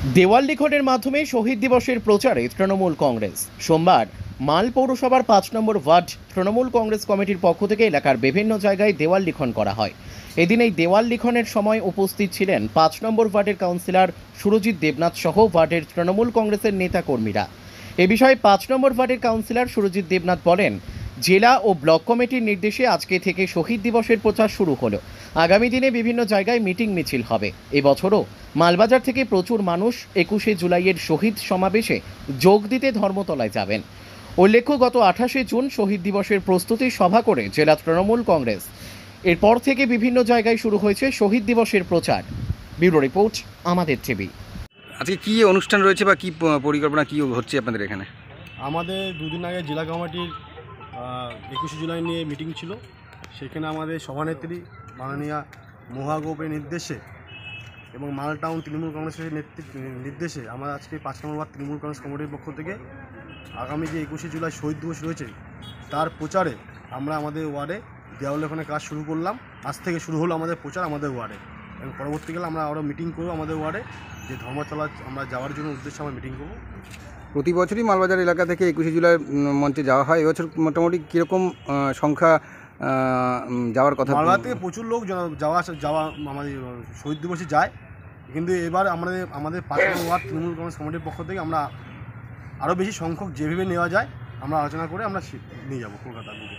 দেওয়াল লিখনের মাধ্যমে শহীদ দিবসের প্রচারে তৃণমূল কংগ্রেস। সোমবার মাল পৌরসভার ৫ নম্বর ওয়ার্ড তৃণমূল কংগ্রেস কমিটির পক্ষ থেকে এলাকার বিভিন্ন জায়গায় দেওয়াল লিখন করা হয়। এদিন এই দেওয়াল লিখনের সময় উপস্থিত ছিলেন ৫ নম্বর ওয়ার্ডের কাউন্সিলর সুরজিৎ দেবনাথ সহ ওয়ার্ডের তৃণমূল কংগ্রেসের নেতা কর্মীরা। এ বিষয়ে ৫ নম্বর ওয়ার্ডের কাউন্সিলর সুরজিৎ দেবনাথ বলেন, জেলা ও ব্লক কমিটির নির্দেশে আজকে থেকে শহীদ দিবসের প্রচার শুরু হলো। আগামী দিনে বিভিন্ন জায়গায় মিটিং মিছিল হবে। এবছরও মালবাজার থেকে প্রচুর মানুষ ২১শে জুলাইয়ের শহীদ সমাবেশে যোগ দিতে ধর্মতলায় যাবেন। উল্লেখ্য, গত ২৮শে জুন শহীদ দিবসের প্রস্তুতি সভা করে জেলা তৃণমূল কংগ্রেস। এরপর থেকে বিভিন্ন জায়গায় শুরু হয়েছে শহীদ দিবসের প্রচার। ব্যুরো রিপোর্ট, আমাদের টিভি। আজকে কি অনুষ্ঠান রয়েছে বা কি পরিকল্পনা কি হচ্ছে আপনাদের এখানে? আমাদের দুদিন আগে জেলা কমিটির ২১শে জুলাই নিয়ে মিটিং ছিল। সেখানে আমাদের সভানেত্রী মাননীয়া মহুয়া গোপের নির্দেশে এবং মাল টাউন তৃণমূল কংগ্রেসের নির্দেশে আমরা আজকে ৫ নম্বর ওয়ার্ড তৃণমূল কংগ্রেস কমিটির পক্ষ থেকে আগামী যে ২১শে জুলাই শহীদ দিবস রয়েছে তার প্রচারে আমরা আমাদের ওয়ার্ডে দেওয়াল লেখনের কাজ শুরু করলাম। আজ থেকে শুরু হলো আমাদের প্রচার আমাদের ওয়ার্ডে, এবং পরবর্তীকালে আমরা আরও মিটিং করবো আমাদের ওয়ার্ডে, যে ধর্মতলা আমরা যাওয়ার জন্য উদ্দেশ্যে আমরা মিটিং করবো। প্রতি বছরই মালবাজার এলাকা থেকে ২১শে জুলাই মঞ্চে যাওয়া হয়। এবছর মোটামুটি কীরকম সংখ্যা যাওয়ার কথা? মালবাজার থেকে প্রচুর লোক যাওয়া আমাদের শহীদ দিবসে যায়, কিন্তু এবার আমাদের ৫ নম্বর ওয়ার্ড তৃণমূল কংগ্রেস কমিটির পক্ষ থেকে আমরা আরও বেশি সংখ্যক যেভাবে নেওয়া যায় আমরা আলোচনা করে আমরা নিয়ে যাবো কলকাতার দিকে।